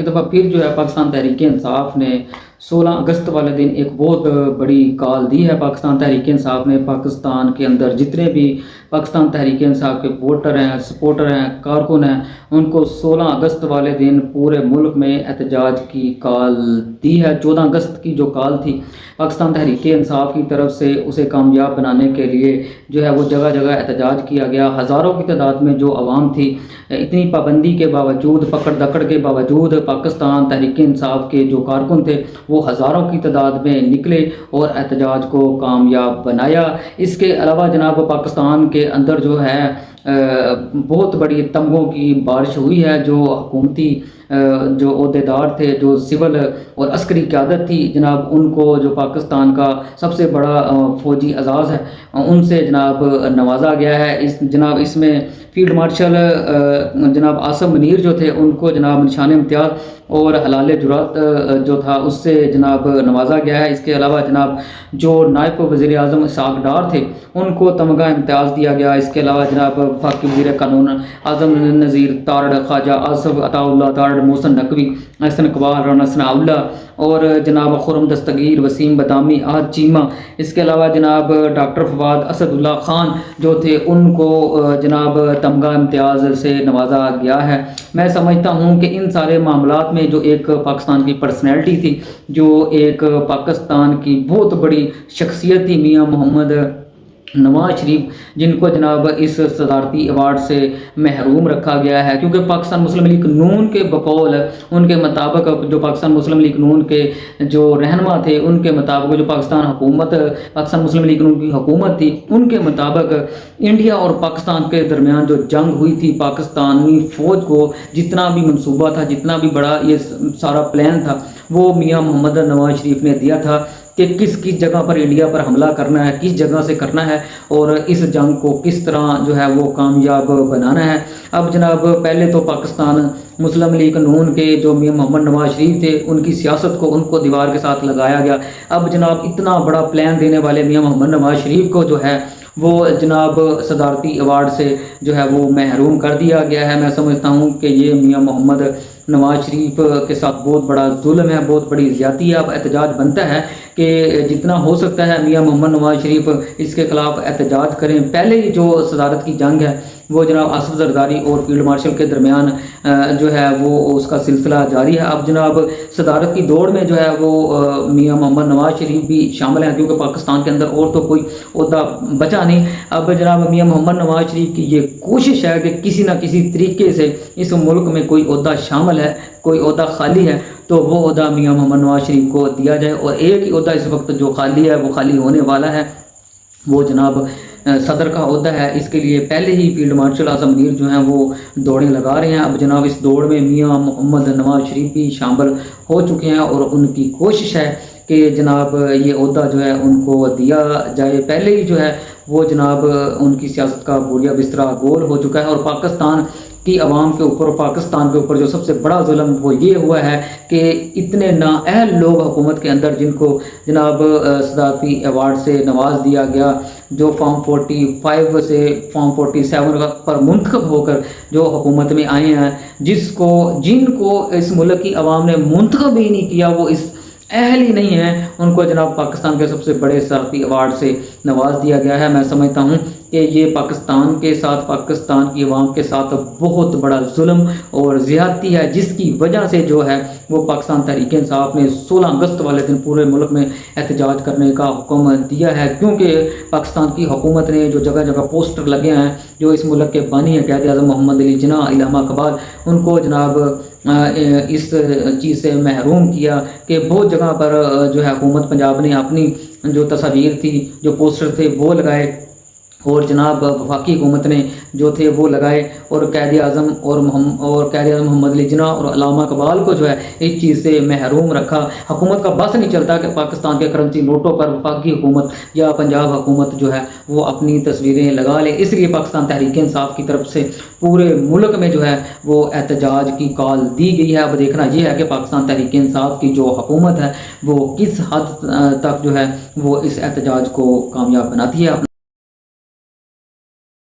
दफ़ा फिर जो है पाकिस्तान तहरीक इंसाफ ने 16 अगस्त वाले दिन एक बहुत बड़ी कॉल दी है। पाकिस्तान तहरीक इंसाफ ने पाकिस्तान के अंदर जितने भी पाकिस्तान तहरीक इंसाफ के वोटर हैं, सपोर्टर हैं, कारकुन हैं, उनको 16 अगस्त वाले दिन पूरे मुल्क में एहतजाज की कॉल दी है। 14 अगस्त की जो कॉल थी पाकिस्तान तहरीक इंसाफ की तरफ से, उसे कामयाब बनाने के लिए जो है वो जगह जगह एहतजाज किया गया। हज़ारों की तादाद में जो आवाम थी, इतनी पाबंदी के बावजूद, पकड़ दकड़ के बावजूद पाकिस्तान तहरीक इंसाफ के जो कारकुन थे वो हज़ारों की तादाद में निकले और एहतजाज को कामयाब बनाया। इसके अलावा जनाब पाकिस्तान के अंदर जो है बहुत बड़ी तमगों की बारिश हुई है। जो हुकूमती जो ओहदेदार थे, जो सिविल और अस्करी क़यादत थी जनाब, उनको जो पाकिस्तान का सबसे बड़ा फ़ौजी एजाज़ है उनसे जनाब नवाजा गया है। जनाब इसमें फील्ड मार्शल जनाब आसिम मुनीर जो थे उनको जनाब निशान इम्तियाज़ और हलाल जुरात जो था उससे जनाब नवाजा गया है। इसके अलावा जनाब जो नायब वज़ीर आज़म इसहाक़ डार थे उनको तमगा इम्तियाज़ दिया गया। इसके अलावा जनाब वफाकी वज़ीर कानून आज़म नज़ीर तारड़, ख्वाजा आसफ़ अताउल्लाह तारड़, मोहसिन नकवी, अहसन इक़बाल, राना सनाउल्ला और जनाब खुर्रम दस्तगीर, वसीम बदामी, आहद चीमा, इसके अलावा जनाब डॉक्टर फवाद असदुल्ला ख़ान जो थे उनको जनाब तमगा इम्तियाज़ से नवाजा गया है। मैं समझता हूँ कि इन सारे मामलात में जो एक पाकिस्तान की पर्सनैलिटी थी, जो एक पाकिस्तान की बहुत बड़ी शख्सियत थी, मियाँ मोहम्मद नवाज शरीफ, जिनको जनाब इस सदारती अवार्ड से महरूम रखा गया है। क्योंकि पाकिस्तान मुस्लिम लीग नून के बकौल उनके मुताबिक, जो पाकिस्तान मुस्लिम लीग नून के जो रहनुमा थे उनके मुताबिक, जो पाकिस्तान मुस्लिम लीग नून की हुकूमत थी उनके मुताबिक, इंडिया और पाकिस्तान के दरमियान जो जंग हुई थी, पाकिस्तानी फ़ौज को जितना भी मनसूबा था, जितना भी बड़ा ये सारा प्लान था, वो मियाँ मोहम्मद नवाज शरीफ ने दिया था कि किस किस जगह पर इंडिया पर हमला करना है, किस जगह से करना है और इस जंग को किस तरह जो है वो कामयाब बनाना है। अब जनाब पहले तो पाकिस्तान मुस्लिम लीग नून के जो मियाँ मोहम्मद नवाज शरीफ थे उनकी सियासत को उनको दीवार के साथ लगाया गया। अब जनाब इतना बड़ा प्लान देने वाले मियाँ मोहम्मद नवाज शरीफ को जो है वो जनाब सदारती अवार्ड से जो है वो महरूम कर दिया गया है। मैं समझता हूँ कि ये मियाँ मोहम्मद नवाज शरीफ के साथ बहुत बड़ा जुल्म है, बहुत बड़ी ज़्यादती है। अब एहतजाज बनता है कि जितना हो सकता है मियाँ मोहम्मद नवाज शरीफ इसके ख़िलाफ़ एहतजाज करें। पहले ही जो सदारत की जंग है वो जनाब आसिफ जरदारी और फील्ड मार्शल के दरमियान जो है वो उसका सिलसिला जारी है। अब जनाब सदारत की दौड़ में जो है वो मियाँ मोहम्मद नवाज शरीफ भी शामिल हैं, क्योंकि पाकिस्तान के अंदर और तो कोई ओहदा बचा नहीं। अब जनाब मियाँ मोहम्मद नवाज शरीफ की ये कोशिश है कि किसी न किसी तरीके से इस मुल्क में कोई ओहदा शामिल है, कोई ओहदा खाली है तो वो ओहदा मियाँ मोहम्मद नवाज शरीफ को दिया जाए। और एक ही ओहदा इस वक्त जो खाली है, वो खाली होने वाला है, वो जनाब सदर का ओहदा है। इसके लिए पहले ही फील्ड मार्शल आज़म मुनीर जो हैं वो दौड़ें लगा रहे हैं। अब जनाब इस दौड़ में मियाँ मोहम्मद नवाज शरीफ भी शामिल हो चुके हैं और उनकी कोशिश है कि जनाब ये ओहदा जो है उनको दिया जाए। पहले ही जो है वो जनाब उनकी सियासत का बोरिया बिस्तरा गोल हो चुका है। और पाकिस्तान की आवाम के ऊपर, पाकिस्तान के ऊपर जो सबसे बड़ा जुल्म वो ये हुआ है कि इतने नाअहल लोग हुकूमत के अंदर, जिनको जनाब सदारती अवार्ड से नवाज दिया गया, जो फॉर्म 45 से फॉर्म 47 पर मुंतखब होकर जो हुकूमत में आए हैं, जिनको इस मुल्क की आवाम ने मुंतखब ही नहीं किया, वो इस अहल ही नहीं है, उनको जनाब पाकिस्तान के सबसे बड़े सदारती अवार्ड से नवाज दिया गया है। मैं समझता हूँ कि ये पाकिस्तान के साथ, पाकिस्तान की आवाम के साथ बहुत बड़ा जुल्म और ज़्यादती है, जिसकी वजह से जो है वो पाकिस्तान तहरीक इंसाफ ने 16 अगस्त वाले दिन पूरे मुल्क में एहतजाज करने का हुक्म दिया है। क्योंकि पाकिस्तान की हुकूमत ने जो जगह जगह पोस्टर लगे हैं, जो इस मुल्क के बानी हैं क़ायद आज़म मोहम्मद अली जिन्ना, इल्हामा इक़बाल, उनको जनाब इस चीज़ से महरूम किया कि बहुत जगह पर जो है हुकूमत पंजाब ने अपनी जो तस्वीर थी, जो पोस्टर थे वो लगाए और जनाब वफाकी हुकूमत ने जो थे वो लगाए और क़ायद आज़म और क़ायद आज़म मोहम्मद अली जिन्ना और इल्हामा इक़बाल को जो है इस चीज़ से महरूम रखा। हुकूमत का बस नहीं चलता कि पाकिस्तान के करेंसी नोटों पर वफाकी हुकूमत या पंजाब हुकूमत जो है वो अपनी तस्वीरें लगा ले। इसलिए पाकिस्तान तहरीक इंसाफ की तरफ से पूरे मुल्क में जो है वो एहतजाज की कॉल दी गई है। अब देखना यह है कि पाकिस्तान तहरीक इंसाफ की जो हुकूमत है वो किस हद तक जो है वो इस एहतजाज को कामयाब बनाती है।